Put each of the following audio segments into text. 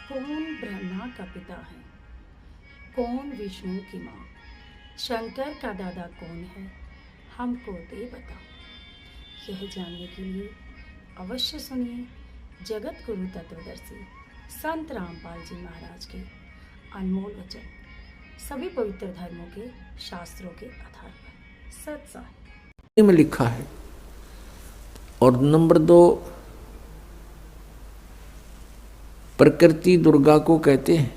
कौन ब्रह्मा का पिता है, कौन विष्णु की माँ, शंकर का दादा कौन है, हमको दे बता। यह जानने के लिए अवश्य सुनिए जगत गुरु तत्वदर्शी संत रामपाल जी महाराज के अनमोल वचन, सभी पवित्र धर्मों के शास्त्रों के आधार पर सत साहित्य में लिखा है। और नंबर 2, प्रकृति दुर्गा को कहते हैं।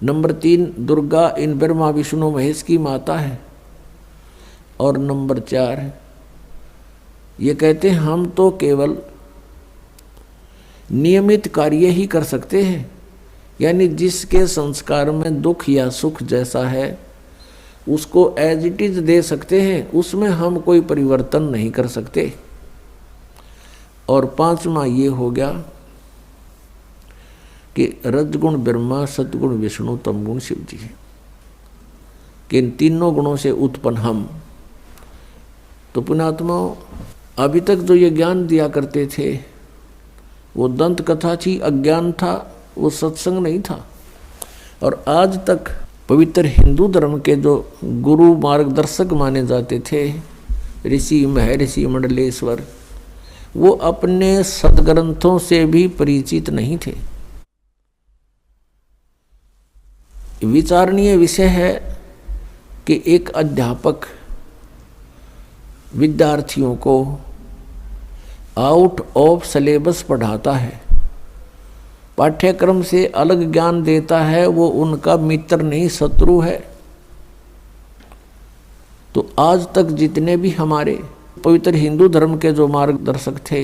नंबर 3, दुर्गा इन ब्रह्मा विष्णु महेश की माता है। और नंबर 4, ये कहते हैं हम तो केवल नियमित कार्य ही कर सकते हैं, यानी जिसके संस्कार में दुख या सुख जैसा है उसको एज इट इज दे सकते हैं, उसमें हम कोई परिवर्तन नहीं कर सकते। और 5वां ये हो गया कि रजगुण ब्रह्मा, सतगुण विष्णु, तमगुण शिव जी है, कि इन तीनों गुणों से उत्पन्न हम। तो पुण्यात्माओं, अभी तक जो ये ज्ञान दिया करते थे वो दंत कथा थी, अज्ञान था, वो सत्संग नहीं था। और आज तक पवित्र हिंदू धर्म के जो गुरु मार्गदर्शक माने जाते थे, ऋषि महर्षि मंडलेश्वर, वो अपने सदग्रंथों से भी परिचित नहीं थे। विचारणीय विषय है कि एक अध्यापक विद्यार्थियों को आउट ऑफ सिलेबस पढ़ाता है, पाठ्यक्रम से अलग ज्ञान देता है, वो उनका मित्र नहीं शत्रु है। तो आज तक जितने भी हमारे पवित्र हिंदू धर्म के जो मार्गदर्शक थे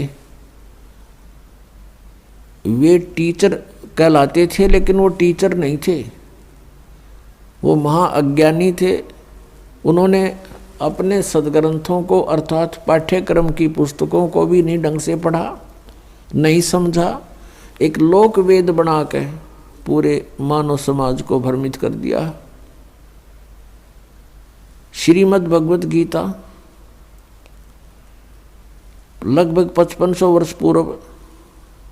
वे टीचर कहलाते थे, लेकिन वो टीचर नहीं थे, वो महाअज्ञानी थे। उन्होंने अपने सदग्रंथों को अर्थात पाठ्यक्रम की पुस्तकों को भी नहीं ढंग से पढ़ा, नहीं समझा, एक लोक वेद बना के पूरे मानव समाज को भ्रमित कर दिया। श्रीमद् भगवत गीता लगभग 5500 वर्ष पूर्व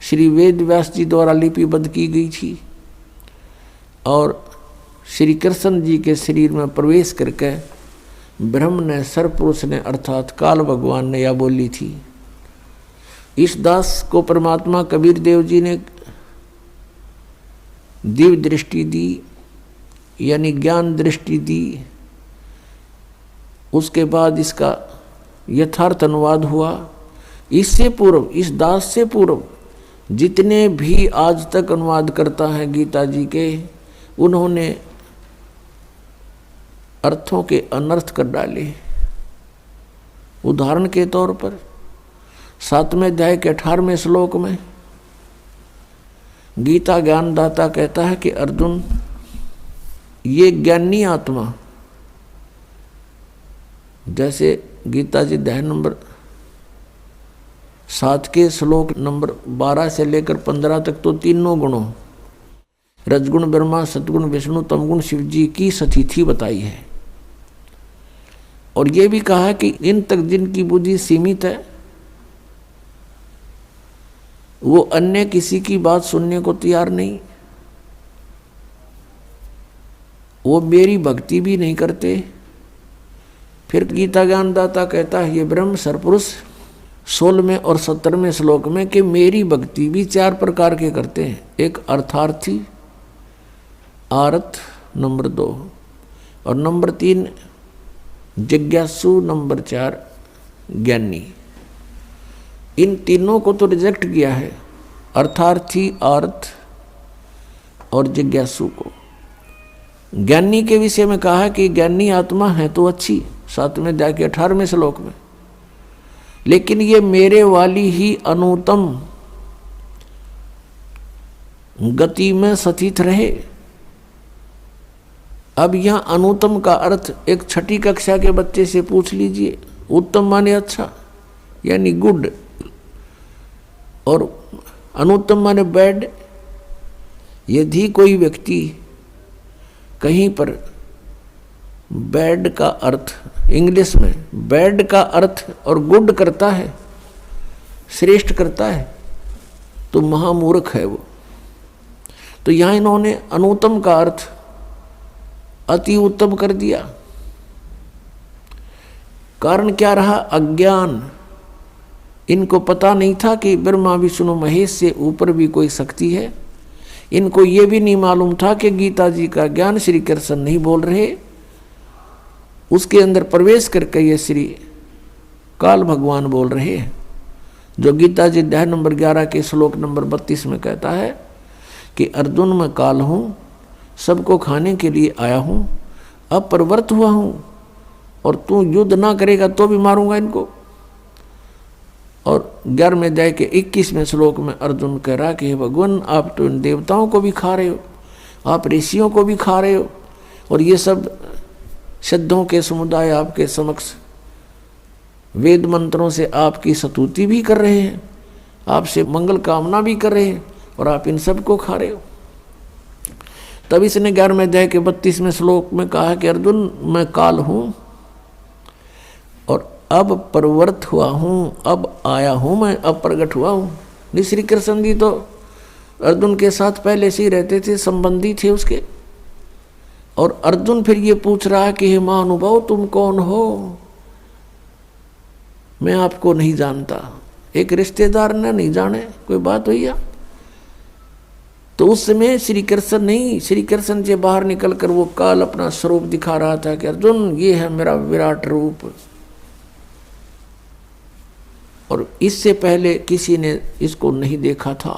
श्री वेद व्यास जी द्वारा लिपिबद्ध की गई थी और श्री कृष्ण जी के शरीर में प्रवेश करके ब्रह्म ने, सरपुरुष ने अर्थात काल भगवान ने यह बोली थी। इस दास को परमात्मा कबीर देव जी ने दिव्य दृष्टि दी, यानी ज्ञान दृष्टि दी। उसके बाद इसका यथार्थ अनुवाद हुआ। इससे पूर्व, इस दास से पूर्व जितने भी आज तक अनुवाद करता है गीता जी के, उन्होंने अर्थों के अनर्थ कर डाले। उदाहरण के तौर पर 7वें अध्याय के 18वें श्लोक में गीता ज्ञानदाता कहता है कि अर्जुन, ये ज्ञानी आत्मा, जैसे गीता जी अध्याय नंबर 7 के श्लोक नंबर 12 से लेकर 15 तक तो तीनों गुणों रजगुण ब्रह्मा, सतगुण विष्णु, तमगुण शिव जी की स्थिति बताई है। और ये भी कहा है कि इन तक जिनकी बुद्धि सीमित है वो अन्य किसी की बात सुनने को तैयार नहीं, वो मेरी भक्ति भी नहीं करते। फिर गीता ज्ञानदाता कहता है ये ब्रह्म सरपुरुष 16वें और 17वें श्लोक में कि मेरी भक्ति भी 4 प्रकार के करते हैं। एक अर्थार्थी, आर्थ नंबर 2, और नंबर 3 जिज्ञासु, नंबर 4 ज्ञानी। इन तीनों को तो रिजेक्ट किया है, अर्थार्थी, अर्थ और जिज्ञासु को। ज्ञानी के विषय में कहा है कि ज्ञानी आत्मा है तो अच्छी, 7वें अध्याय के 18वें श्लोक में, लेकिन ये मेरे वाली ही अनुत्तम गति में स्थित रहे। अब यहाँ अनुत्तम का अर्थ एक 6ठी कक्षा के बच्चे से पूछ लीजिए। उत्तम माने अच्छा, यानी गुड, और अनुत्तम माने बैड। यदि कोई व्यक्ति कहीं पर बैड का अर्थ, इंग्लिश में बैड का अर्थ और गुड करता है, श्रेष्ठ करता है, तो महामूर्ख है वो। तो यहां इन्होंने अनुत्तम का अर्थ अति उत्तम कर दिया। कारण क्या रहा? अज्ञान। इनको पता नहीं था कि ब्रह्मा विष्णु महेश से ऊपर भी कोई शक्ति है। इनको ये भी नहीं मालूम था कि गीता जी का ज्ञान श्री कृष्ण नहीं बोल रहे, उसके अंदर प्रवेश करके ये श्री काल भगवान बोल रहे हैं। जो गीता जी अध्याय नंबर 11 के श्लोक नंबर 32 में कहता है कि अर्जुन मैं काल हूँ, सबको खाने के लिए आया हूँ, अब प्रवृत्त हुआ हूँ, और तू युद्ध ना करेगा तो भी मारूंगा इनको। और 11वें अध्याय के 21वें श्लोक में अर्जुन कह रहा कि हे भगवान, आप तो इन देवताओं को भी खा रहे हो, आप ऋषियों को भी खा रहे हो, और ये सब सिद्धों के समुदाय आपके समक्ष वेद मंत्रों से आपकी स्तुति भी कर रहे हैं, आपसे मंगल कामना भी कर रहे हैं, और आप इन सब को खा रहे हो। तब इसने 11वें अध्याय के 32वें श्लोक में कहा कि अर्जुन मैं काल हूँ और अब प्रवृत्त हुआ हूँ, अब आया हूँ मैं, अब प्रकट हुआ हूँ। श्री कृष्ण जी तो अर्जुन के साथ पहले से ही रहते थे, संबंधी थे उसके। और अर्जुन फिर ये पूछ रहा है कि हे महानुभाव तुम कौन हो? मैं आपको नहीं जानता। एक रिश्तेदार ने नहीं जाने, कोई बात हुई या? तो उस समय श्री कृष्ण नहीं, श्री कृष्ण से बाहर निकलकर वो काल अपना स्वरूप दिखा रहा था कि अर्जुन ये है मेरा विराट रूप, और इससे पहले किसी ने इसको नहीं देखा था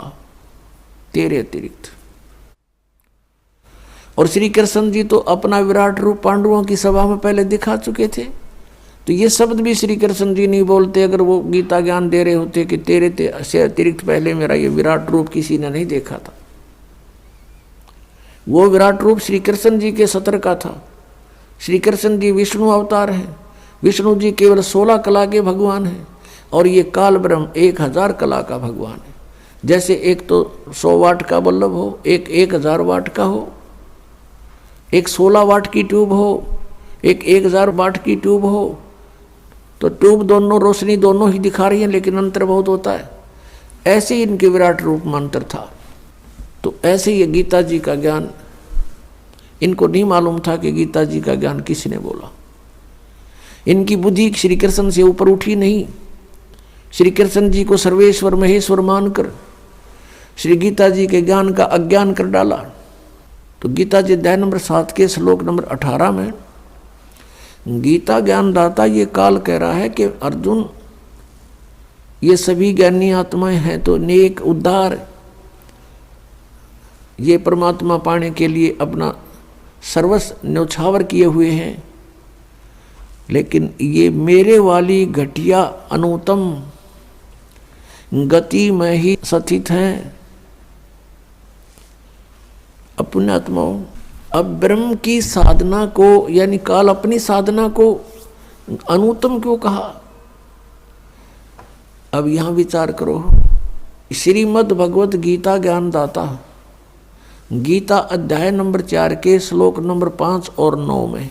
तेरे अतिरिक्त। और श्री कृष्ण जी तो अपना विराट रूप पांडवों की सभा में पहले दिखा चुके थे। तो ये शब्द भी श्री कृष्ण जी नहीं बोलते अगर वो गीता ज्ञान दे रहे होते कि तेरे से अतिरिक्त पहले मेरा ये विराट रूप किसी ने नहीं देखा था। वो विराट रूप श्री कृष्ण जी के सत्र का था। श्री कृष्ण जी विष्णु अवतार हैं। विष्णु जी केवल 16 कला के भगवान हैं, और ये काल ब्रह्म 1000 कला का भगवान है। जैसे एक तो 100 वाट का बल्लभ हो, एक 1000 वाट का हो, एक 16 वाट की ट्यूब हो, एक 1000 वाट की ट्यूब हो, तो ट्यूब दोनों रोशनी दोनों ही दिखा रही है, लेकिन अंतर बहुत होता है। ऐसे ही इनके विराट रूप में अंतर था। तो ऐसे ही गीता जी का ज्ञान इनको नहीं मालूम था कि गीता जी का ज्ञान किसने बोला। इनकी बुद्धि श्री कृष्ण से ऊपर उठी नहीं। श्री कृष्ण जी को सर्वेश्वर महेश्वर मानकर श्री गीता जी के ज्ञान का अज्ञान कर डाला। तो गीता जी अध्याय नंबर 7 के श्लोक नंबर 18 में गीता ज्ञानदाता ये काल कह रहा है कि अर्जुन ये सभी ज्ञानी आत्माएं हैं तो नेक उद्धार, ये परमात्मा पाने के लिए अपना सर्वस्व न्यौछावर किए हुए हैं, लेकिन ये मेरे वाली घटिया अनुत्तम गति में ही स्थित हैं। अपने आत्माओं, अब ब्रह्म की साधना को यानी काल अपनी साधना को अनुत्तम क्यों कहा? अब यहां विचार करो। श्रीमद् भगवत गीता ज्ञानदाता गीता अध्याय नंबर 4 के श्लोक नंबर 5 और 9 में,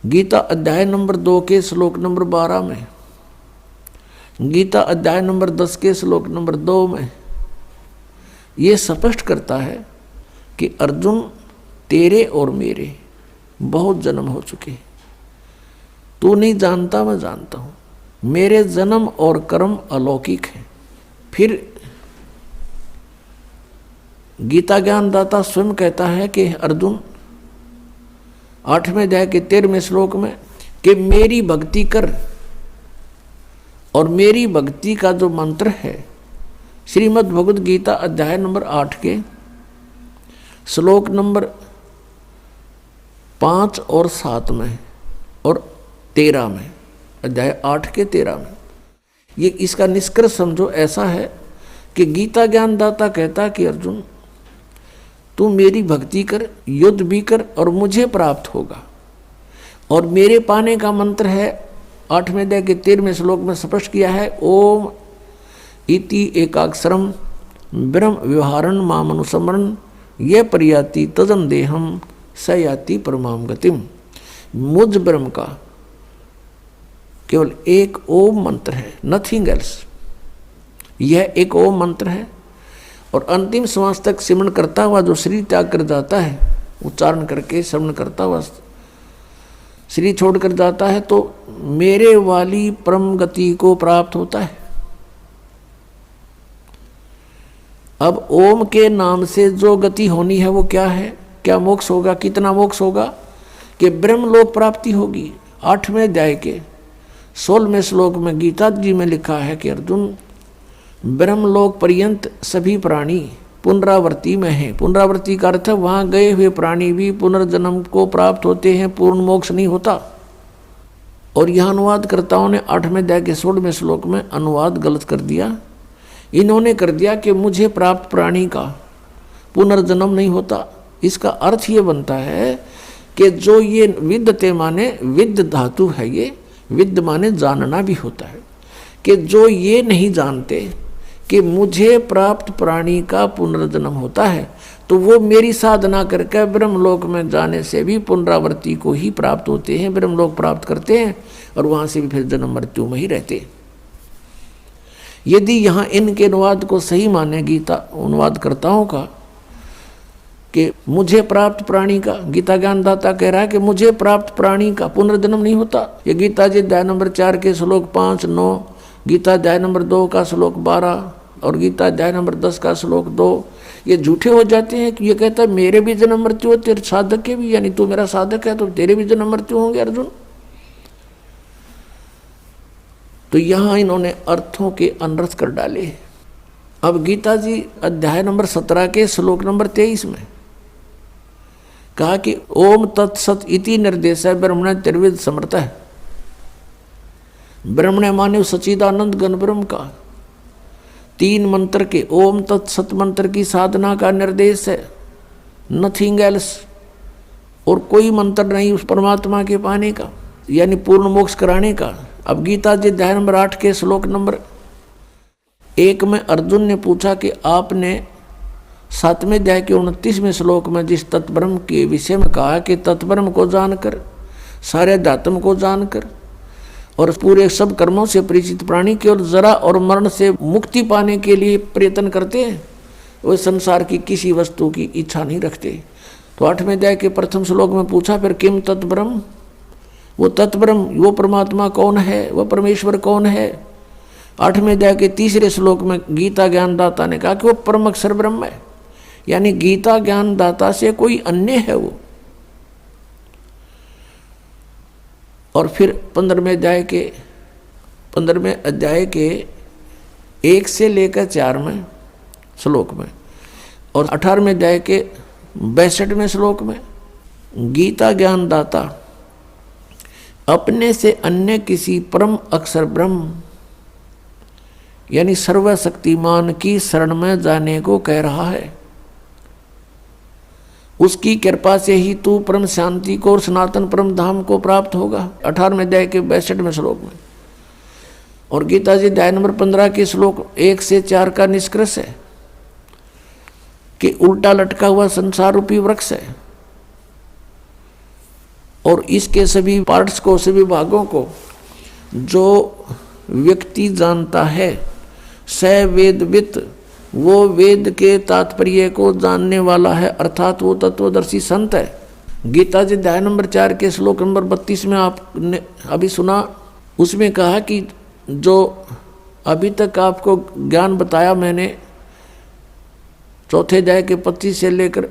गीता अध्याय नंबर 2 के श्लोक नंबर 12 में, गीता अध्याय नंबर 10 के श्लोक नंबर 2 में ये स्पष्ट करता है कि अर्जुन तेरे और मेरे बहुत जन्म हो चुके हैं। तू नहीं जानता, मैं जानता हूं। मेरे जन्म और कर्म अलौकिक हैं। फिर गीता ज्ञानदाता स्वयं कहता है कि अर्जुन 8वें अध्याय के 13वें श्लोक में कि मेरी भक्ति कर, और मेरी भक्ति का जो मंत्र है श्रीमद् भगवद गीता अध्याय नंबर 8 के श्लोक नंबर 5 और 7 में और 13 में, अध्याय 8 के 13 में, ये इसका निष्कर्ष समझो ऐसा है कि गीता ज्ञानदाता कहता कि अर्जुन तू मेरी भक्ति कर, युद्ध भी कर और मुझे प्राप्त होगा। और मेरे पाने का मंत्र है 8वें अध्याय के 13वें श्लोक में स्पष्ट किया है, ओम इति एकाक्षरम ब्रह्म व्यवहारण माम अनुस्मरण ये परियाति तदन देहम सयाति परमाम गतिम। मुझ ब्रह्म का केवल एक ओम मंत्र है, नथिंग एल्स। यह एक ओम मंत्र है, और अंतिम श्वास तक सिमरण करता हुआ जो शरीर त्याग कर जाता है, उच्चारण करके श्रवण करता हुआ शरीर छोड़कर जाता है, तो मेरे वाली परम गति को प्राप्त होता है। अब ओम के नाम से जो गति होनी है वो क्या है? क्या मोक्ष होगा? कितना मोक्ष होगा? कि ब्रह्मलोक प्राप्ति होगी। 8वें अध्याय के 16वें श्लोक में गीता जी में लिखा है कि अर्जुन, ब्रह्मलोक पर्यंत सभी प्राणी पुनरावृत्ति में है। पुनरावृत्ति का अर्थ है वहां गए हुए प्राणी भी पुनर्जन्म को प्राप्त होते हैं, पूर्ण मोक्ष नहीं होता। और यह अनुवादकर्ताओं ने 8वें अध्याय के 16वें श्लोक में अनुवाद गलत कर दिया। इन्होंने कर दिया कि मुझे प्राप्त प्राणी का पुनर्जन्म नहीं होता। इसका अर्थ ये बनता है कि जो ये विद्यते माने विद्य धातु है, ये विद्य माने जानना भी होता है, कि जो ये नहीं जानते कि मुझे प्राप्त प्राणी का पुनर्जन्म होता है, तो वो मेरी साधना करके ब्रह्मलोक में जाने से भी पुनरावृत्ति को ही प्राप्त होते हैं, ब्रह्मलोक प्राप्त करते हैं और वहाँ से भी फिर जन्म मृत्यु में ही रहते हैं। यदि यहाँ इनके अनुवाद को सही माने गीता अनुवादकर्ताओं का कि मुझे प्राप्त प्राणी का, गीता ज्ञानदाता कह रहा है कि मुझे प्राप्त प्राणी का पुनर्जन्म नहीं होता। ये गीता जी अध्याय नंबर 4 के श्लोक 5, 9, गीता अध्याय नंबर 2 का श्लोक 12 और गीता अध्याय नंबर 10 का श्लोक 2 ये झूठे हो जाते हैं। कि ये कहता है मेरे भी जन्म मृत्यु होते, साधक के भी, यानी तू मेरा साधक है तो तेरे भी जन्म मृत्यु होंगे अर्जुन। तो यहाँ इन्होंने अर्थों के अनर्थ कर डाले। अब गीता जी अध्याय नंबर 17 के श्लोक नंबर 23 में कहा कि ओम तत्सत इति निर्देश है ब्रह्मण त्रिविध समर्थ है। ब्रह्मण माने सच्चिदानंद घन ब्रह्म का 3 मंत्र के ओम तत्सत मंत्र की साधना का निर्देश है, नथिंग एल्स। और कोई मंत्र नहीं उस परमात्मा के पाने का, यानी पूर्ण मोक्ष कराने का। अब गीता जी अध्याय नंबर 8 के श्लोक नंबर 1 में अर्जुन ने पूछा कि आपने 7वें अध्याय के 29वें श्लोक में जिस तत्ब्रह्म के विषय में कहा कि तत्ब्रह्म को जानकर, सारे अध्यात्म को जानकर और पूरे सब कर्मों से परिचित प्राणी केवल जरा और मरण से मुक्ति पाने के लिए प्रयत्न करते हैं, वो संसार की किसी वस्तु की इच्छा नहीं रखते। तो 8वें अध्याय के प्रथम श्लोक में पूछा फिर किम तत्ब्रह्म, वो तत्ब्रह्म, वो परमात्मा कौन है, वो परमेश्वर कौन है। 8वें अध्याय के 3रे श्लोक में गीता ज्ञानदाता ने कहा कि वो परम अक्षर ब्रह्म है, यानी गीता ज्ञानदाता से कोई अन्य है वो। और फिर 15वें अध्याय के 1 से लेकर 4 में श्लोक में और 18वें अध्याय के 62वें श्लोक में गीता ज्ञानदाता अपने से अन्य किसी परम अक्षर ब्रह्म यानी सर्वशक्तिमान की शरण में जाने को कह रहा है। उसकी कृपा से ही तू परम शांति को और सनातन परम धाम को प्राप्त होगा। 18वें अध्याय के 62वें श्लोक में। और गीता जी अध्याय नंबर 15 के श्लोक 1 से 4 का निष्कर्ष है कि उल्टा लटका हुआ संसार रूपी वृक्ष है और इसके सभी पार्ट्स को, सभी भागों को जो व्यक्ति जानता है, स वेदवित, वो वेद के तात्पर्य को जानने वाला है, अर्थात वो तत्वदर्शी संत है। गीता जी अध्याय नंबर 4 के श्लोक नंबर 32 में आपने अभी सुना, उसमें कहा कि जो अभी तक आपको ज्ञान बताया मैंने, चौथे अध्याय के 25 से लेकर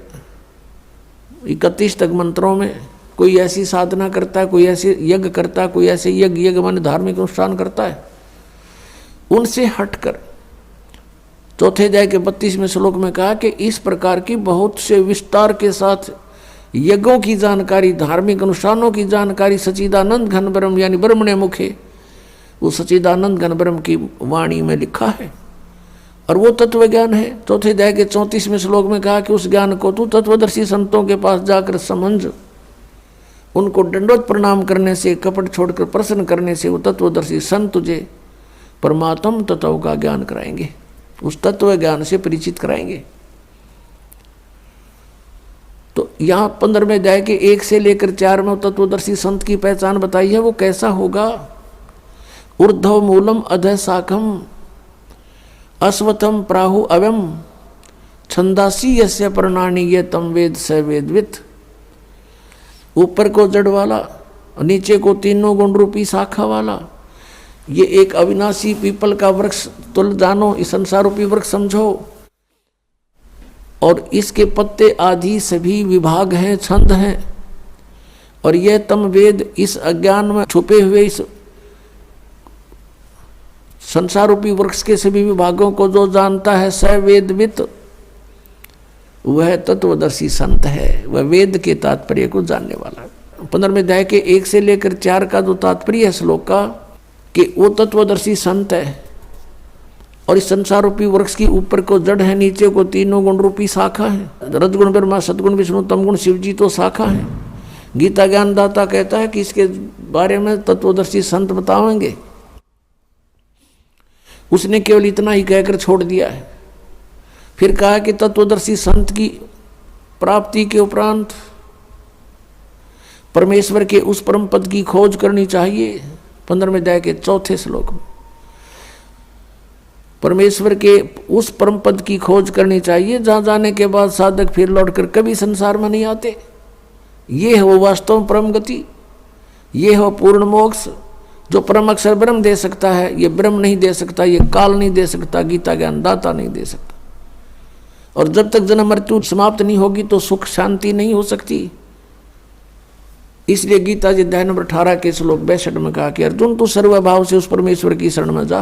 31 तक मंत्रों में, कोई ऐसी साधना करता है, कोई ऐसे यज्ञ करता है, कोई ऐसे यज्ञ माने धार्मिक अनुष्ठान करता है, उनसे हटकर चौथे अध्याय के 32वें श्लोक में कहा कि इस प्रकार की बहुत से विस्तार के साथ यज्ञों की जानकारी, धार्मिक अनुष्ठानों की जानकारी सच्चिदानंद घन ब्रह्म यानी ब्रह्मणे मुखे, वो सच्चिदानंद घन ब्रह्म की वाणी में लिखा है और वो तत्व ज्ञान है। चौथे अध्याय के 34वें श्लोक में कहा कि उस ज्ञान को तू तत्वदर्शी संतों के पास जाकर समझ, उनको दंडोत प्रणाम करने से, कपट छोड़कर प्रसन्न करने से वो तत्वदर्शी संत तुझे परमात्म तत्व का ज्ञान कराएंगे, उस तत्व ज्ञान से परिचित कराएंगे। तो यहाँ 15वें अध्याय के 1 से लेकर 4 में तत्वदर्शी संत की पहचान बताई है। वो कैसा होगा? ऊर्ध्व मूलम अधः शाखम अश्वत्थम प्राहु अवम छंदासी यस्य प्रणानी ये तम वेद स वेदवित। ऊपर को जड़ वाला, नीचे को तीनों गुण रूपी शाखा वाला, ये एक अविनाशी पीपल का वृक्ष तुल जानो, इस संसार रूपी वृक्ष समझो। और इसके पत्ते आदि सभी विभाग हैं, छंद हैं। और यह तम वेद इस अज्ञान में छुपे हुए इस संसार रूपी वृक्ष के सभी विभागों को जो जानता है, स वेदवित, वह तत्वदर्शी संत है, वह वेद के तात्पर्य को जानने वाला है। 15वें अध्याय के 1 से लेकर 4 का जो तात्पर्य है श्लोक का, कि वो तत्वदर्शी संत है और इस संसार रूपी वृक्ष की ऊपर को जड़ है, नीचे को तीनों गुण रूपी शाखा है। रजगुण ब्रह्मा, सदगुण विष्णु, तमगुण शिव जी तो शाखा है। गीता ज्ञानदाता कहता है कि इसके बारे में तत्वदर्शी संत बताएंगे। उसने केवल इतना ही कहकर छोड़ दिया है। फिर कहा कि तत्वदर्शी संत की प्राप्ति के उपरांत परमेश्वर के उस परम पद की खोज करनी चाहिए। 15वें अध्याय के 4 श्लोक में परमेश्वर के उस परम पद की खोज करनी चाहिए, जहां जाने के बाद साधक फिर लौटकर कभी संसार में नहीं आते। ये है वो वास्तव परम गति, ये है वो पूर्ण मोक्ष जो परम अक्षर ब्रह्म दे सकता है। ये ब्रह्म नहीं दे सकता, ये काल नहीं दे सकता, गीता ज्ञानदाता नहीं दे सकता। और जब तक जन्म मृत्यु समाप्त नहीं होगी तो सुख शांति नहीं हो सकती। इसलिए गीता जी अध्याय नंबर 18 के श्लोक 62 में कहा कि अर्जुन तू सर्वभाव से उस परमेश्वर की शरण में जा,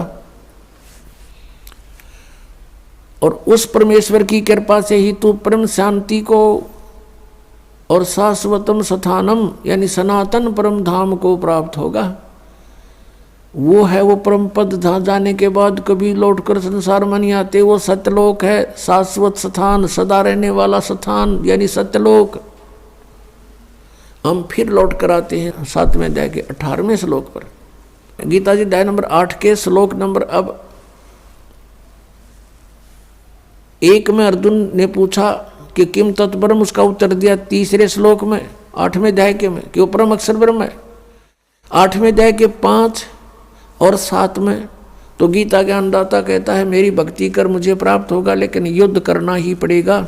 और उस परमेश्वर की कृपा से ही तू परम शांति को और शाश्वतम स्थानम यानी सनातन परम धाम को प्राप्त होगा। वो है वो परम पद जहाँ जाने के बाद कभी लौटकर संसार में नहीं आते। वो सत्यलोक है, शाश्वत स्थान, सदा रहने वाला स्थान यानी सत्यलोक। हम फिर लौट कर आते हैं 7वें अध्याय के 18वें श्लोक पर। गीता जी अध्याय नंबर 8 के श्लोक नंबर अब 1 में अर्जुन ने पूछा कि किम तत्परम, उसका उत्तर दिया 3रे श्लोक में 8वें अध्याय के में कि वो परम अक्षर ब्रह्म है। 8वें अध्याय के 5 और 7 में तो गीता ज्ञानदाता कहता है मेरी भक्ति कर मुझे प्राप्त होगा, लेकिन युद्ध करना ही पड़ेगा।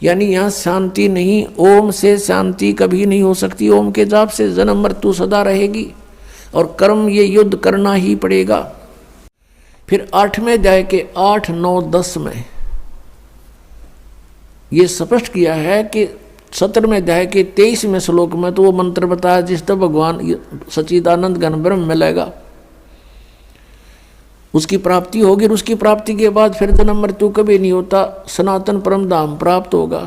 यानी यहाँ शांति नहीं, ओम से शांति कभी नहीं हो सकती। ओम के जाप से जन्म मृत्यु सदा रहेगी और कर्म ये युद्ध करना ही पड़ेगा। फिर 8वें अध्याय के 8, 9, 10 में ये स्पष्ट किया है कि 17वें अध्याय के 23वें श्लोक में तो वो मंत्र बताया जिससे भगवान सच्चिदानंद घन ब्रह्म मिलेगा, उसकी प्राप्ति होगी। और उसकी प्राप्ति के बाद फिर जन्म मृत्यु कभी नहीं होता, सनातन परम धाम प्राप्त होगा।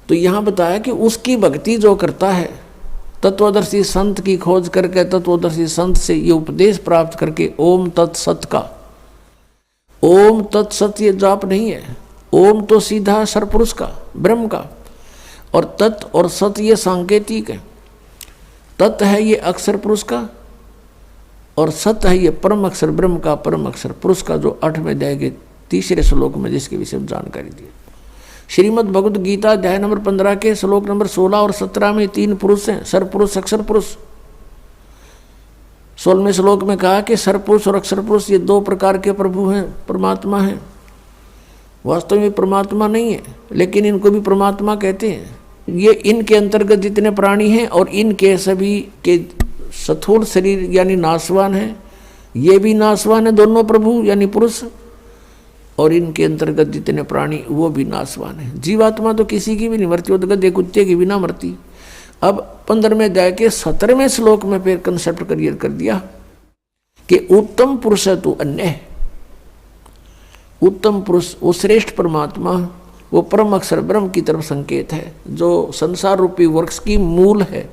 तो यहां बताया कि उसकी भक्ति जो करता है, तत्वदर्शी संत की खोज करके, तत्वदर्शी संत से ये उपदेश प्राप्त करके, ओम तत्सत का, ओम तत्सत ये जाप नहीं है। ओम तो सीधा सरपुरुष का, ब्रह्म का, और तत् और सत ये सांकेतिक है। तत् है ये अक्षर पुरुष का और सत है ये परम अक्षर ब्रह्म का, परम अक्षर पुरुष का, जो 8वें अध्याय के 3रे श्लोक में जिसके विषय में जानकारी दी। श्रीमद् भगवद गीता अध्याय नंबर 15 के श्लोक नंबर 16 और 17 में 3 पुरुष हैं, सरपुरुष अक्षर पुरुष। 16वें श्लोक में कहा कि सरपुरुष और अक्षर पुरुष ये 2 प्रकार के प्रभु हैं, परमात्मा हैं। वास्तव में परमात्मा नहीं है, लेकिन इनको भी परमात्मा कहते हैं। ये इनके अंतर्गत जितने प्राणी हैं और इनके सभी के स्थूल शरीर यानी नाशवान है, ये भी नाशवान है, दोनों प्रभु यानी पुरुष, और इनके अंतर्गत जितने प्राणी वो भी नाशवान है। जीवात्मा तो किसी की भी नहीं मरती, वो तो गधे कुत्ते की भी ना मरती। अब 15वें अध्याय के 17वें श्लोक में फिर कंसेप्ट क्लियर कर दिया कि उत्तम पुरुष है तू अन्य। उत्तम पुरुष वो श्रेष्ठ परमात्मा, वो परम अक्षर ब्रह्म की तरफ संकेत है, जो संसार रूपी वृक्ष की मूल है,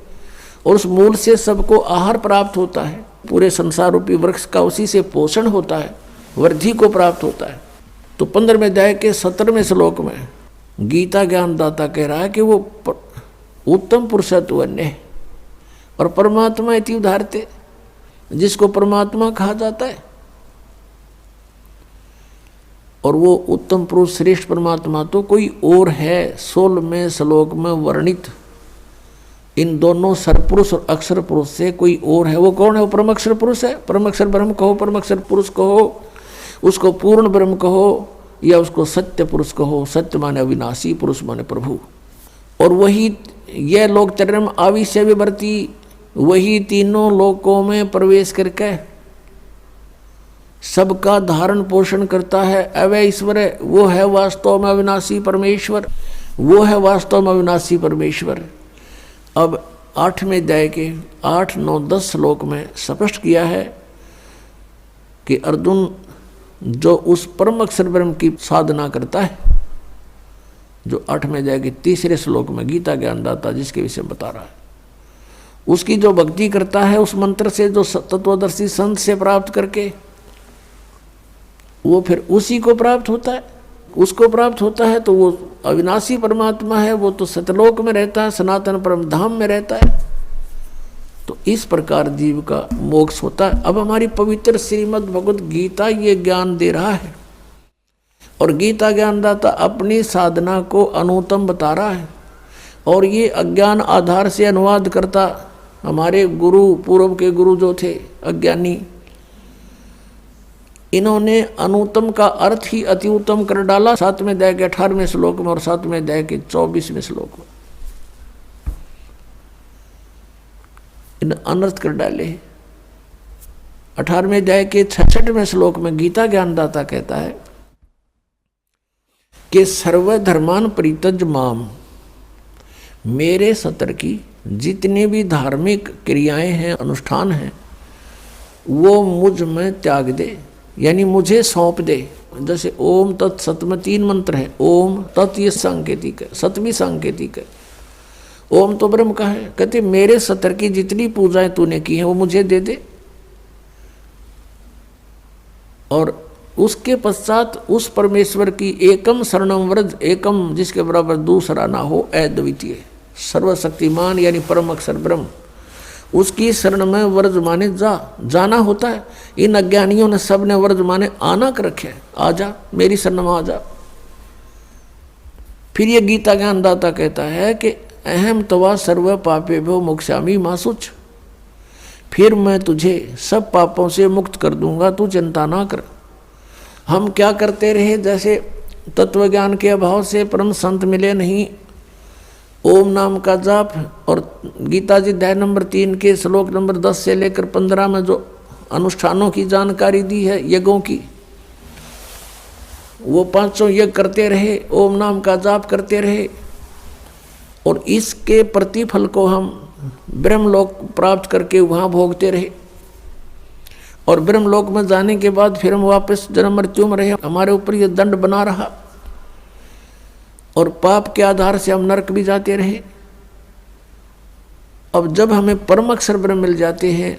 और उस मूल से सबको आहार प्राप्त होता है। पूरे संसार रूपी वृक्ष का उसी से पोषण होता है, वृद्धि को प्राप्त होता है। तो 15वें अध्याय के 17वें श्लोक में गीता ज्ञानदाता कह रहा है कि वो उत्तम पुरुष है तू अन्य, और परमात्मा इति उदाहरते, जिसको परमात्मा कहा जाता है। और वो उत्तम पुरुष श्रेष्ठ परमात्मा तो कोई और है 16वें श्लोक में वर्णित। इन दोनों सरपुरुष और अक्षर पुरुष से कोई और है। वो कौन है? वो परम अक्षर पुरुष है। परम अक्षर ब्रह्म कहो, परम अक्षर पुरुष कहो, उसको पूर्ण ब्रह्म कहो या उसको सत्य पुरुष कहो। सत्य माने अविनाशी, पुरुष माने प्रभु। और वही यह लोकचर्यम आविश्य विवर्ती, वही तीनों लोकों में प्रवेश करके सबका धारण पोषण करता है। अवय ईश्वर है, वो है वास्तव में अविनाशी परमेश्वर, वो है वास्तव में अविनाशी परमेश्वर। अब 8वें अध्याय के 8, 9, 10 श्लोक में स्पष्ट किया है कि अर्जुन जो उस परम अक्षर ब्रह्म की साधना करता है, जो 8वें अध्याय के 3रे श्लोक में गीता ज्ञानदाता जिसके विषय में बता रहा है, उसकी जो भक्ति करता है उस मंत्र से, जो तत्वदर्शी संत से प्राप्त करके, वो फिर उसी को प्राप्त होता है, उसको प्राप्त होता है। तो वो अविनाशी परमात्मा है, वो तो सतलोक में रहता है, सनातन परम धाम में रहता है। तो इस प्रकार जीव का मोक्ष होता है। अब हमारी पवित्र श्रीमद् भगवत गीता ये ज्ञान दे रहा है, और गीता ज्ञानदाता अपनी साधना को अनुत्तम बता रहा है। और ये अज्ञान आधार से अनुवाद करता हमारे गुरु, पूर्व के गुरु जो थे अज्ञानी, इन्होंने अनुत्तम का अर्थ ही अति उत्तम कर डाला 7वें अध्याय के 18वें श्लोक में और 7वें अध्याय के 24वें श्लोक में। इन अनर्थ कर डाले। 18वें अध्याय के 66वें श्लोक में गीता ज्ञानदाता कहता है कि सर्वधर्मान परित्यज माम, मेरे सतर की जितनी भी धार्मिक क्रियाएं हैं, अनुष्ठान हैं, वो मुझ में त्याग दे, यानी मुझे सौंप दे। जैसे ओम तत् सत में 3 मंत्र है। ओम तत् ये सांकेतिक है, सत भी सांकेतिक है। ओम तो ब्रह्म का है। कहते मेरे सतर की जितनी पूजाएं तूने की हैं वो मुझे दे दे, और उसके पश्चात उस परमेश्वर की एकम शरणम व्रज, एकम जिसके बराबर दूसरा ना हो, अद्वितीय सर्वशक्तिमान यानी परम अक्षर ब्रह्म, उसकी शरण में व्रज माने जाना होता है। इन अज्ञानियों ने सब ने व्रज माने आना कर रखे, आ जा मेरी शरण में आ जा। फिर ये गीता ज्ञानदाता कहता है कि अहम तवा सर्व पापेभ्यो मोक्षामि मा शुच, फिर मैं तुझे सब पापों से मुक्त कर दूंगा, तू चिंता ना कर। हम क्या करते रहे, जैसे तत्व ज्ञान के अभाव से परम संत मिले नहीं, ओम नाम का जाप, और गीता जी अध्याय नंबर 3 के श्लोक नंबर 10 से लेकर 15 में जो अनुष्ठानों की जानकारी दी है, यज्ञों की, वो 5 यज्ञ करते रहे, ओम नाम का जाप करते रहे, और इसके प्रतिफल को हम ब्रह्मलोक प्राप्त करके वहाँ भोगते रहे। और ब्रह्मलोक में जाने के बाद फिर हम वापस जन्म मृत्यु में रहे, हमारे ऊपर ये दंड बना रहा, और पाप के आधार से हम नरक भी जाते रहे। अब जब हमें परम अक्षर ब्रह्म मिल जाते हैं,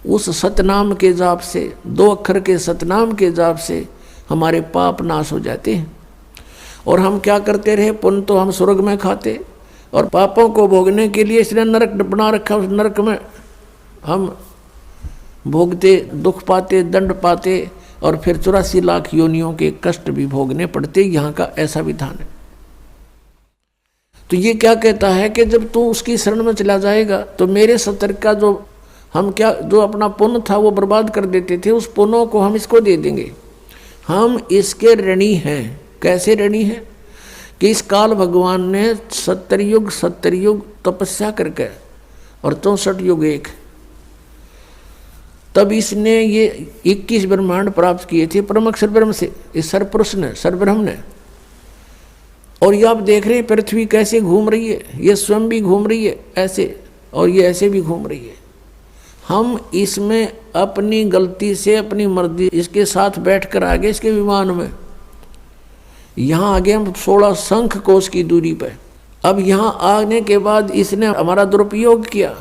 उस सतनाम के जाप से, 2 अक्षर के सतनाम के जाप से हमारे पाप नाश हो जाते हैं। और हम क्या करते रहे, पुण्य तो हम स्वर्ग में खाते, और पापों को भोगने के लिए इसने नरक बना रखा, उस नरक में हम भोगते, दुख पाते, दंड पाते, और फिर 84 लाख योनियों के कष्ट भी भोगने पड़ते। यहाँ का ऐसा विधान है। तो ये क्या कहता है कि जब तू उसकी शरण में चला जाएगा तो मेरे सतर का जो हम क्या जो अपना पुण्य था वो बर्बाद कर देते थे, उस पुण्यों को हम इसको दे देंगे। हम इसके ऋणी हैं। कैसे ऋणी हैं कि इस काल भगवान ने 70 युग तपस्या करके और 64 युग एक, तब इसने ये 21 ब्रह्मांड प्राप्त किए थे परम अक्षर ब्रह्म से, इस सरपुरुष ने, सरब्रह्म ने। और ये आप देख रहे हैं पृथ्वी कैसे घूम रही है, ये स्वयं भी घूम रही है ऐसे, और ये ऐसे भी घूम रही है। हम इसमें अपनी गलती से, अपनी मर्जी इसके साथ बैठकर आगे इसके विमान में, यहाँ आगे हम 16 शंख कोश की दूरी पर। अब यहाँ आने के बाद इसने हमारा दुरुपयोग किया।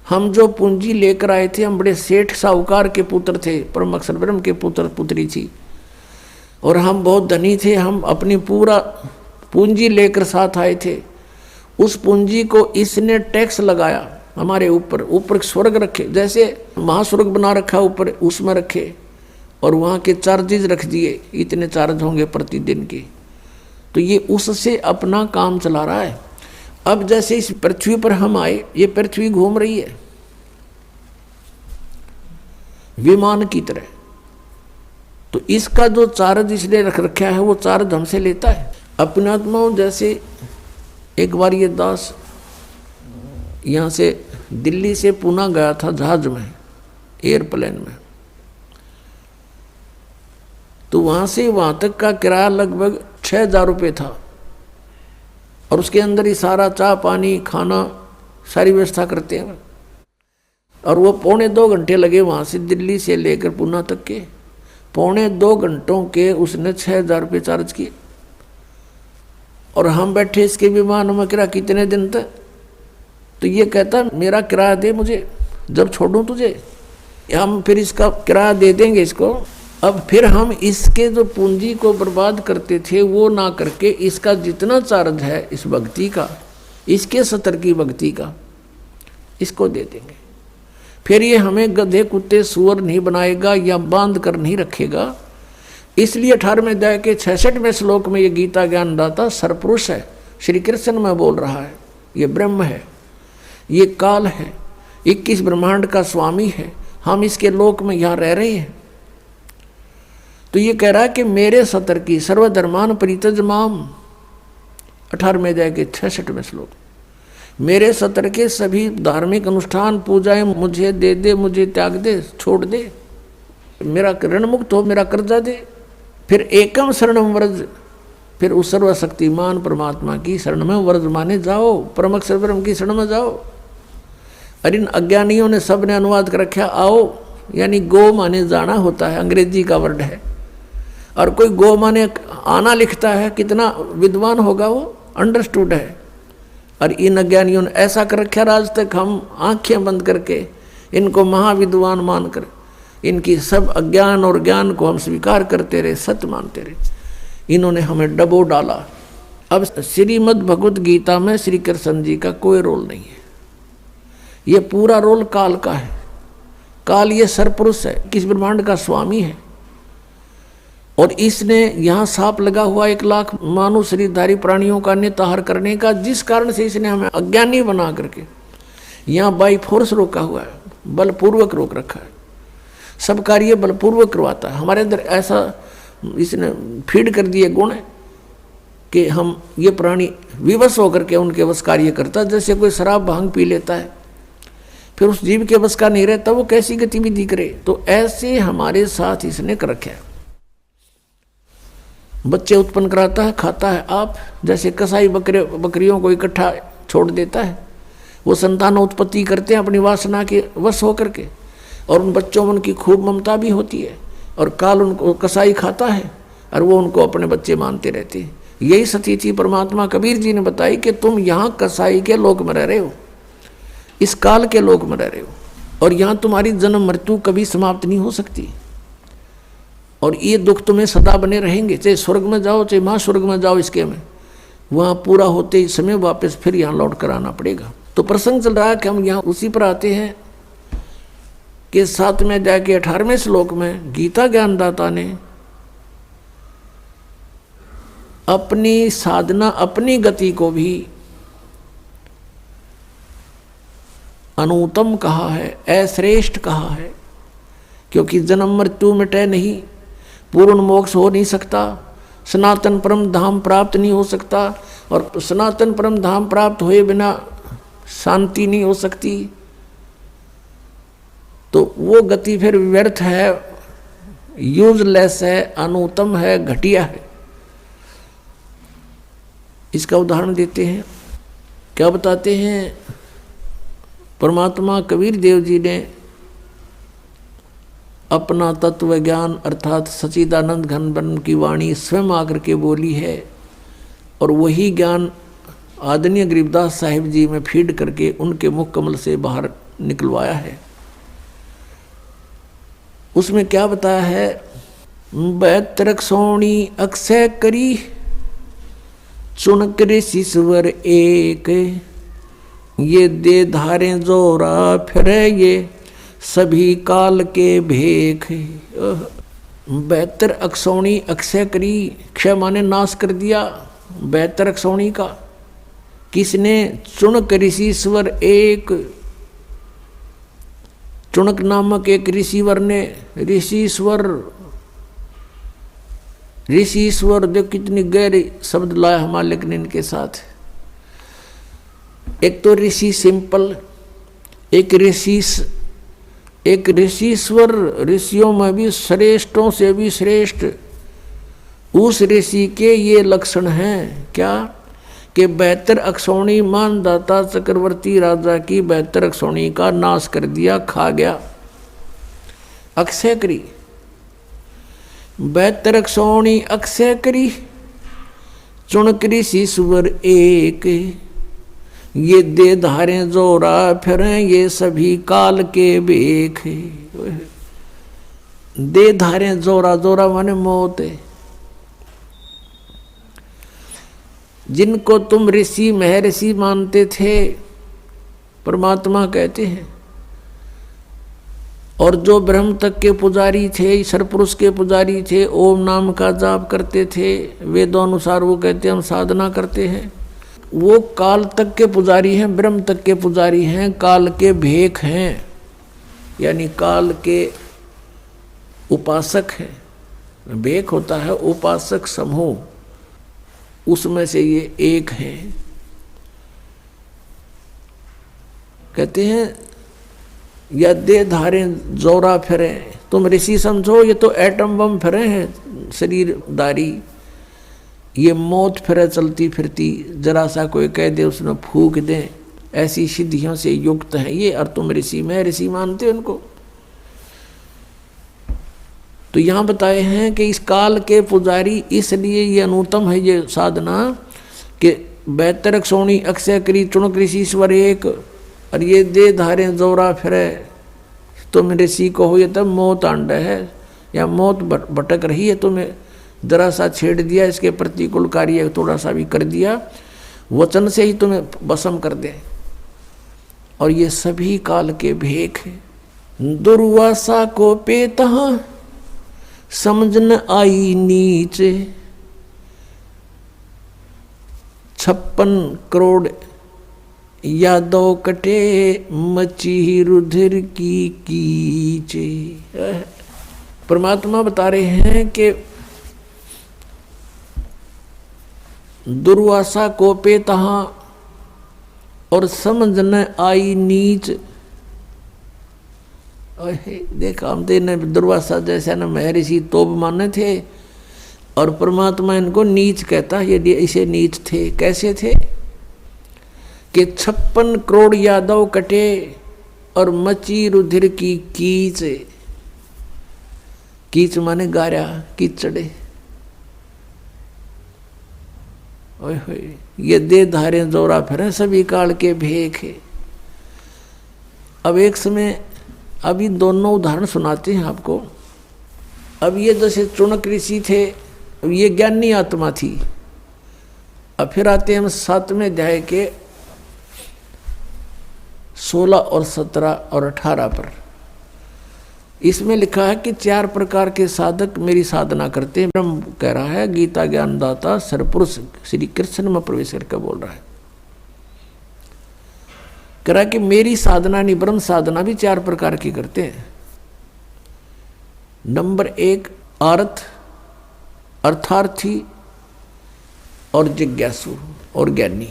हम जो पूंजी लेकर आए थे, हम बड़े सेठ साहूकार के पुत्र थे, परम अक्षर ब्रह्म के पुत्र पुत्री थी, और हम बहुत धनी थे। हम अपनी पूरा पूंजी लेकर साथ आए थे। उस पूंजी को इसने टैक्स लगाया हमारे ऊपर। ऊपर स्वर्ग रखे, जैसे महास्वर्ग बना रखा ऊपर, उसमें रखे, और वहाँ के चार्जेज रख दिए, इतने चार्ज होंगे प्रतिदिन के। तो ये उससे अपना काम चला रहा है। अब जैसे इस पृथ्वी पर हम आए, ये पृथ्वी घूम रही है विमान की तरह, तो इसका जो चार्ज इसने रख रखा है वो चार्ज हमसे लेता है। अपने आत्माओं जैसे एक बार ये दास यहाँ से दिल्ली से पुणे गया था जहाज में, एयरप्लेन में, तो वहाँ से वहाँ तक का किराया लगभग 6,000 रुपये था और उसके अंदर ही सारा चाय पानी खाना सारी व्यवस्था करते हैं। और वो 1.25 घंटे लगे वहाँ से दिल्ली से लेकर पुणे तक के, 1.25 घंटों के उसने 6,000 रुपये चार्ज किए। और हम बैठे इसके विमान में किराया कितने दिन तक, तो ये कहता मेरा किराया दे मुझे, जब छोड़ूं तुझे, हम फिर इसका किराया दे देंगे इसको। अब फिर हम इसके जो पूंजी को बर्बाद करते थे वो ना करके इसका जितना चार्ज है इस भक्ति का, इसके 70 की भक्ति का, इसको दे देंगे। फिर ये हमें गधे कुत्ते सुअर नहीं बनाएगा या बांध कर नहीं रखेगा। इसलिए 18वें अध्याय के 66वें श्लोक में ये गीता ज्ञानदाता सरपुरुष है, श्री कृष्ण में बोल रहा है, ये ब्रह्म है, ये काल है, 21 ब्रह्मांड का स्वामी है, हम इसके लोक में यहाँ रह रहे हैं। तो ये कह रहा है कि मेरे 70 की सर्वधर्मान परित्यज माम, 18वें अध्याय के 66वें श्लोक, मेरे 70 के सभी धार्मिक अनुष्ठान पूजाएं मुझे दे दे, मुझे त्याग दे, छोड़ दे, मेरा ऋण मुक्त हो, मेरा कर्जा दे। फिर एकम शरणम व्रज, फिर उस सर्वशक्तिमान परमात्मा की शरण में व्रज माने जाओ, परम अक्षर ब्रह्म की शरण में जाओ। और इन अज्ञानियों ने सब ने अनुवाद कर रखा आओ, यानी गो माने जाना होता है, अंग्रेजी का वर्ड है। और कोई गो माने आना लिखता है, कितना विद्वान होगा वो, अंडरस्टूड है। और इन अज्ञानियों ने ऐसा कर रखा, आज तक हम आंखें बंद करके इनको महाविद्वान मानकर इनकी सब अज्ञान और ज्ञान को हम स्वीकार करते रहे, सत्य मानते रहे। इन्होंने हमें डबो डाला। अब श्रीमद् भगवत गीता में श्री कृष्ण जी का कोई रोल नहीं है, ये पूरा रोल काल का है। काल ये सरपुरुष है, किस ब्रह्मांड का स्वामी है। और इसने यहाँ सांप लगा हुआ 1 लाख मानव शरीरधारी प्राणियों का निताहार करने का, जिस कारण से इसने हमें अज्ञानी बना करके यहाँ बाई फोर्स रोका हुआ है, बलपूर्वक रोक रखा है। सब कार्य बलपूर्वक करवाता है। हमारे अंदर ऐसा इसने फीड कर दिए गुण है कि हम ये प्राणी विवश होकर के उनके बस कार्य करता। जैसे कोई शराब भांग पी लेता है, फिर उस जीव के बस का नहीं रहता, वो कैसी गतिविधि करे। तो ऐसे हमारे साथ इसने कर रखा है। बच्चे उत्पन्न कराता है, खाता है आप, जैसे कसाई बकरियों को इकट्ठा छोड़ देता है, वो संतान उत्पत्ति करते हैं अपनी वासना के वश होकर के, और उन बच्चों में उनकी खूब ममता भी होती है, और काल उनको कसाई खाता है और वो उनको अपने बच्चे मानते रहते हैं। यही स्थिति परमात्मा कबीर जी ने बताई कि तुम यहाँ कसाई के लोक में रह रहे हो, इस काल के लोक में रह रहे हो, और यहाँ तुम्हारी जन्म मृत्यु कभी समाप्त नहीं हो सकती, और ये दुख तुम्हें सदा बने रहेंगे। चाहे स्वर्ग में जाओ, चाहे महास्वर्ग में जाओ, इसके में वहाँ पूरा होते ही समय वापस फिर यहाँ लौट कर आना पड़ेगा। तो प्रसंग चल रहा है कि हम यहाँ उसी पर आते हैं कि 7वें अध्याय के 18वें श्लोक में गीता ज्ञानदाता ने अपनी साधना, अपनी गति को भी अनुत्तम कहा है, अश्रेष्ठ कहा है, क्योंकि जन्म मृत्यु मिटे नहीं, पूर्ण मोक्ष हो नहीं सकता, सनातन परम धाम प्राप्त नहीं हो सकता, और सनातन परम धाम प्राप्त हुए बिना शांति नहीं हो सकती। तो वो गति फिर व्यर्थ है, यूजलेस है, अनुत्तम है, घटिया है। इसका उदाहरण देते हैं। क्या बताते हैं? परमात्मा कबीर देव जी ने अपना तत्व ज्ञान अर्थात सच्चिदानंद घन ब्रह्म की वाणी स्वयं आकर के बोली है, और वही ज्ञान आदरणीय गरीबदास साहिब जी में फीड करके उनके मुख कमल से बाहर निकलवाया है। उसमें क्या बताया है? 72 सोणी अक्षय करी, चुनक ऋषिश्वर एक, ये दे धारे जोरा फिरे, ये सभी काल के भेख। 72 अक्षौणी अक्षय करी, क्षय माने नाश कर दिया 72 अक्षौणी का। किसने? चुनक ऋषिश्वर एक, चुनक नामक एक ऋषिवर ने, ऋषिश्वर ऋषि ईश्वर, देखो कितनी गहरी शब्द लाया हमारे लेकिन ने इनके साथ। एक तो ऋषि सिंपल, एक ऋषिश्वर, ऋषियों में भी श्रेष्ठों से भी श्रेष्ठ। उस ऋषि के ये लक्षण हैं क्या कि 72 अक्षौणी मानदाता चक्रवर्ती राजा की 72 अक्षौणी का नाश कर दिया, खा गया, अक्षय करी। 72 अक्षौणी अक्षय करी, चुनक ऋषि सुवर एक, ये दे धारे जोरा फिरें ये सभी काल के बेख। दे धारे जोरा, जोरा माने मौत है। जिनको तुम ऋषि महर्षि मानते थे परमात्मा कहते हैं, और जो ब्रह्म तक के पुजारी थे, ईश्वर पुरुष के पुजारी थे, ओम नाम का जाप करते थे, वेदों अनुसार वो कहते हम साधना करते हैं, वो काल तक के पुजारी हैं, ब्रह्म तक के पुजारी हैं, काल के भेख हैं, यानी काल के उपासक हैं। भेख होता है उपासक समूह, उसमें से ये एक हैं। कहते हैं या दे धारे जोरा फिरे, तुम ऋषि समझो, ये तो एटम बम फिरे हैं शरीरदारी, ये मौत फिरे चलती फिरती, जरा सा कोई कह दे उसमें फूक दे, ऐसी सिद्धियों से युक्त है ये, और तुम ऋषि मैं ऋषि मानते हो उनको। तो यहाँ बताए हैं कि इस काल के पुजारी, इसलिए ये अनुत्तम है ये साधना कि 72 अक्षौणी अक्षय करी, चुनक ऋषि ईश्वर एक, और ये दे धारे जोरा फिरे, तुम ऋषि को हो, ये तब मौत आंड है या मौत भटक रही है, तुम्हें जरा सा छेड़ दिया, इसके प्रतिकूल कार्य थोड़ा सा भी कर दिया, वचन से ही तुम्हें भस्म कर दे। और ये सभी काल के भेख हैं। दुर्वासा को पेतहा समझ न आई नीच, 56 करोड़ यादव कटे मची रुधिर की कीचे। परमात्मा बता रहे हैं कि दुर्वासा को पे तहाँ और समझ न आई नीच। देखा हम तो दुर्वासा जैसा न महर्षि तोब माने थे, और परमात्मा इनको नीच कहता है। यदि ऐसे नीच थे, कैसे थे कि 56 करोड़ यादव कटे और मची रुधिर की कीच। कीच माने गारा, कीचड़े। ओए होए, ये दे धारे जोरा फिरे सभी काल के भेख है। अब एक समय अभी दोनों उदाहरण सुनाते हैं आपको। अब ये जैसे चुनक ऋषि थे, अब ये ज्ञानी आत्मा थी। अब फिर आते हैं हम 7वें अध्याय के 16 और 17 और 18 पर। इसमें लिखा है कि 4 प्रकार के साधक मेरी साधना करते हैं। ब्रह्म कह रहा है, गीता ज्ञानदाता सरपुरुष श्री कृष्ण में प्रवेश करके बोल रहा है। कह रहा है कि मेरी साधना नहीं, ब्रह्म साधना भी 4 प्रकार की करते हैं। नंबर 1 आर्थ, अर्थार्थी और जिज्ञासु और ज्ञानी।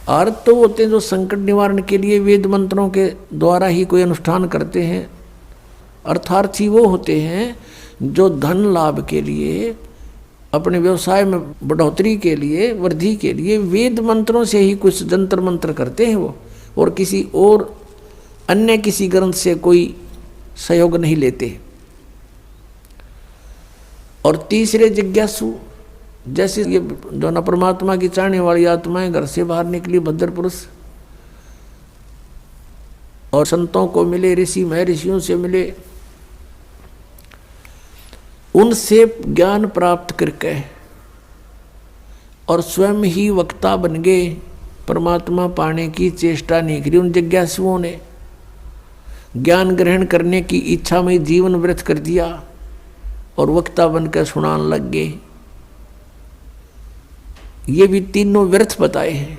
आर्थ तो होते हैं जो संकट निवारण के लिए वेद मंत्रों के द्वारा ही कोई अनुष्ठान करते हैं। अर्थार्थी वो होते हैं जो धन लाभ के लिए, अपने व्यवसाय में बढ़ोतरी के लिए, वृद्धि के लिए वेद मंत्रों से ही कुछ जंतर मंत्र करते हैं वो, और किसी और अन्य किसी ग्रंथ से कोई सहयोग नहीं लेते। और तीसरे जिज्ञासु, जैसे ये जो न परमात्मा की चाहने वाली आत्माएं घर से बाहर निकली, भद्र पुरुष और संतों को मिले, ऋषि महर्षियों से मिले, उनसे ज्ञान प्राप्त करके और स्वयं ही वक्ता बन गए, परमात्मा पाने की चेष्टा नहीं करी। उन जिज्ञासुओं ने ज्ञान ग्रहण करने की इच्छा में जीवन व्यर्थ कर दिया और वक्ता बनकर सुनाने लग गए। ये भी तीनों व्यर्थ बताए हैं।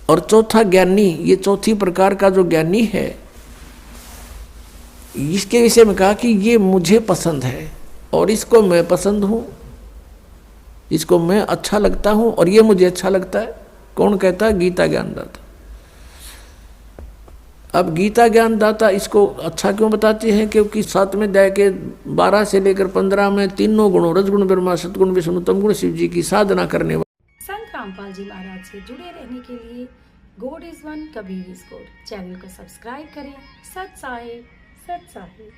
और चौथा ज्ञानी, ये चौथी प्रकार का जो ज्ञानी है, इसके विषय में कहा कि ये मुझे पसंद है और इसको मैं पसंद हूँ, इसको मैं अच्छा लगता हूं और ये मुझे अच्छा लगता है। कौन कहता है? गीता ज्ञानदाता। अब गीता ज्ञानदाता इसको अच्छा क्यों बताती है? क्योंकि 7वें अध्याय के 12 से लेकर 15 में तीनों गुणों रजगुण ब्रह्मा सतगुण विष्णु तमगुण शिव जी की साधना करने वाले संत रामपाल जी महाराज से जुड़े रहने के लिए God is one, Kabir is God channel को सब्सक्राइब करें। सत साहिब, सत साहिब।